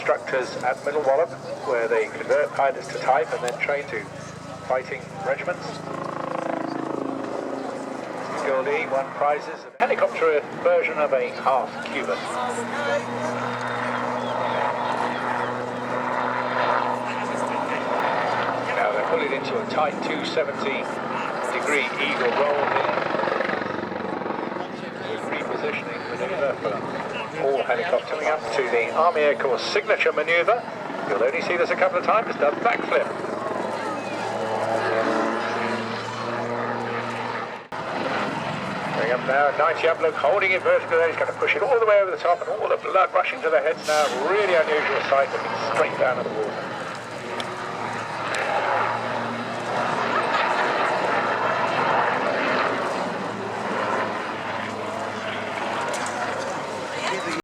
Instructors at Middle Wallop, where they convert pilots to type and then train to fighting regiments. Goldie won prizes. A helicopter version of a half Cuban. Now they're pulling into a tight 270-degree eagle roll here. Repositioning maneuver for all helicoptering up to the Army Air Corps signature maneuver. You'll only see this a couple of times. It's the backflip. Going up now, 90 up, look, holding it vertically there. He's going to push it all the way over the top, and all the blood rushing to their heads now. Really unusual sight, looking straight down at the water.